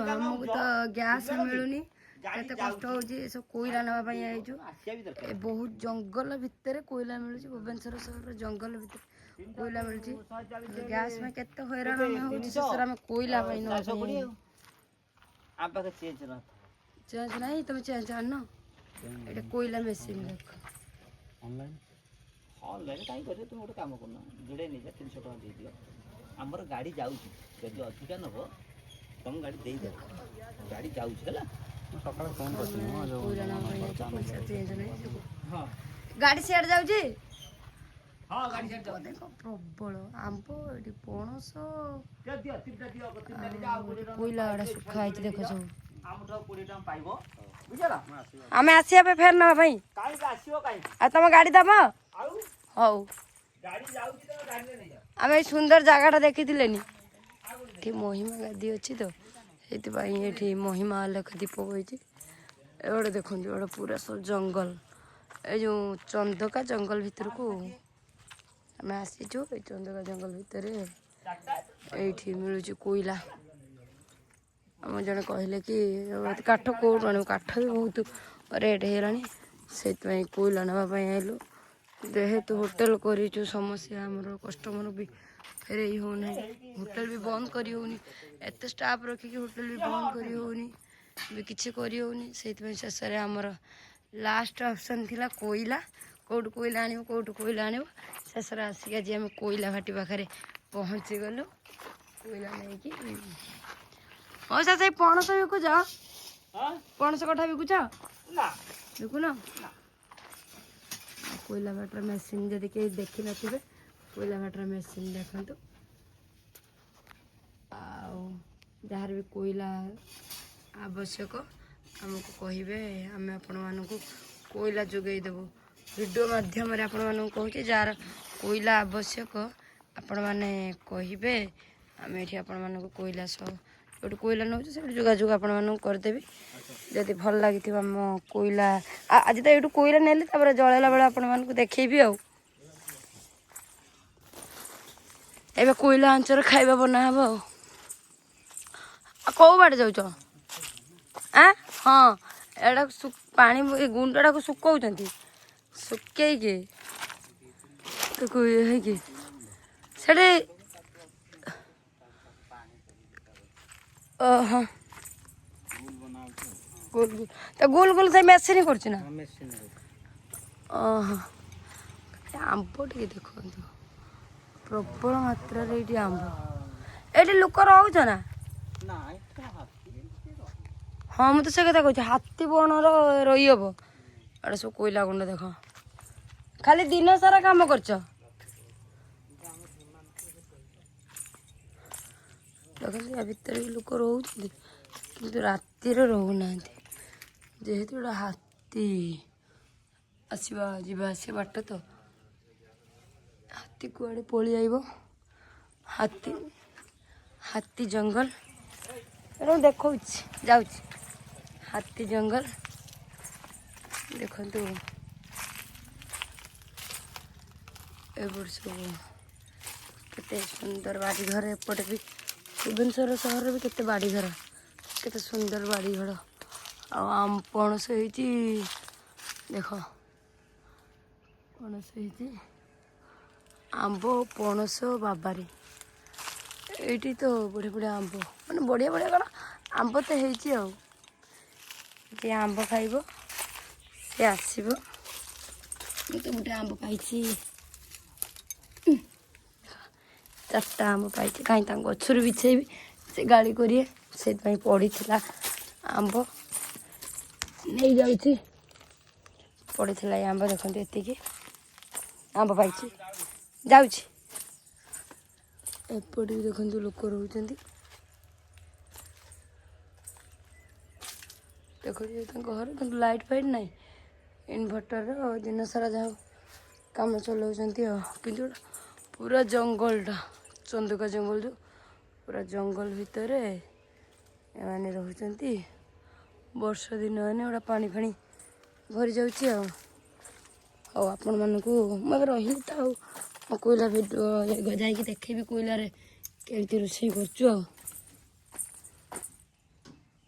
आमको तो गैस मिलूनी केते कष्ट होची सब कोयला नवा पई आइछु बहुत जंगल भितर कोयला मिलुची भुवनेश्वर शहर जंगल भितर कोयला मिलुची गैस में केते हैरान में होची ससरा में कोयला पई न आप चेंज ना चेंज नहीं तुम चेंज आनो एटा कोयला मशीन देख ऑनलाइन ऑनलाइन काई करे तुम गोटे काम करना जोड़े नहीं जा 300 टका दे दियो हमर गाड़ी जाउची जदी अधिका नबो तुम गाड़ी दे दे गाड़ी जाउची हला सकाळ फोन करती हो जो पैसा चेंज नहीं हां गाड़ी सेड जाउची हां गाड़ी सेड जाउ देखो प्रबल आंबो एडी पणस दियो तिनटा दियो तिनटा ले जाओ कोयला एडा सुखाई देखो सब आमठो 20 टका पाइबो बुझला हमें आसिया पे फेर ना भाई काई आसियो काई आ तुम गाड़ी दबा आउ हौ गाड़ी जाउची तो गाड़ी ले जा आमे सुंदर जगह देखी लेनी ये महिमा गादी अच्छी तो ये महिमा लेख दीप बही एवडे देखो एवडे पूरा सब जंगल ये जो चंदका जंगल भीतर को आम आसीचु चंदका जंगल भितर ये मिलूँ कोयला आम जड़े कहले कि काठ कौट आण काठ भी बहुत रेट होलानी से कोयला नापी आइलु जेहेतु होटेल करूँ समस्या आमर कस्टमर भी फेरे होना होटेल भी बंद करी होनी एत स्टाफ रखिकी होटेल भी बंद करी होनी भी किसी करी होनी से शेष आमर लास्ट ऑप्शन थिला कोयला कौट कोयला आण कौट कोयला आण शेष आसिक आज आम कोयला भाटी पाखे पहुँची गलु कोयला नहीं कि हाँ से पणस बिकुच पणस कठा बिकुच बिकुन कोयला भाटर मेसीन जदि कहीं देखी नथिबे कोयला भाटर मेसीन देखंतु जार भी कोयला आवश्यक आमको कहे आम आपण मानक कोयला जोगई देबु वीडियो माध्यम आपण मानक कहूँ जार कोयला आवश्यक आपण मैंने कहे आम ये आपण मानक कोयला सब जो कोयला नौ जोगाजोग आपण मानक करदेवी जदि भल लगी आम कोयला आज तो ये कोयला नेली जलैला बेला आपण मानक देखी आ एबे कोयला आंचर खाइबा बना हबो कौ बाटे जाउछ हाँ एडा पानी गुंडा को सुकाउछंती सुके के तो कोई है कि सेडे हाँ गोल गोल तो गोल गोल से मेसिन करछ ना आंब टे देखो प्रबल मात्रा ये आंब ये लोक रोच ना हाँ मुझे से कथा कहूँ हाथी बन रही हम एटा सब कोयला गुंड देख खाली दिन सारा काम कर भितर लोक रोच कि रातिर रोना जेहेतु गोटे हाथी आसवा जावास बाट तो हाथी कुआड़े पलि आइब हाथी हाथी जंगल देखा जाऊँ हाथी जंगल देखु सब केते सुंदर बाड़ी घर एपटे भी भुवनेश्वर सहर भी केते बाड़ी घर केते सुंदर बाड़ी घर आम पणस देख पणस आंब पणस बाबारी ये तो बढ़िया बढ़िया आंब मैंने बढ़िया बढ़िया कौन आंब तो होती आंब खाइब सी आसब तो गोटे आंब पाई 4टा आंब पाई कहीं गचर बिछेबी से गाड़ी करिए से पड़ी थी आंब नहीं जाऊँ पड़ी थी आंब देखते ये आंब पाई जाऊँ एपटे भी देखो लोक रोच देखो घर कि लाइट फाइट ना इनभर्टर दिन सारा जहाँ कम चलाउछन्ती कि पूरा जंगलटा चंदका जंगल जो पूरा जंगल भितर एमाने रहउछन्ती वर्षा दिन मैंने गोटा पानी फाणी भरी जाऊँगी आपण मानू मैं रही तो कोयला भिडियो जाकि देखेबी कोयलार केमती रोषे कर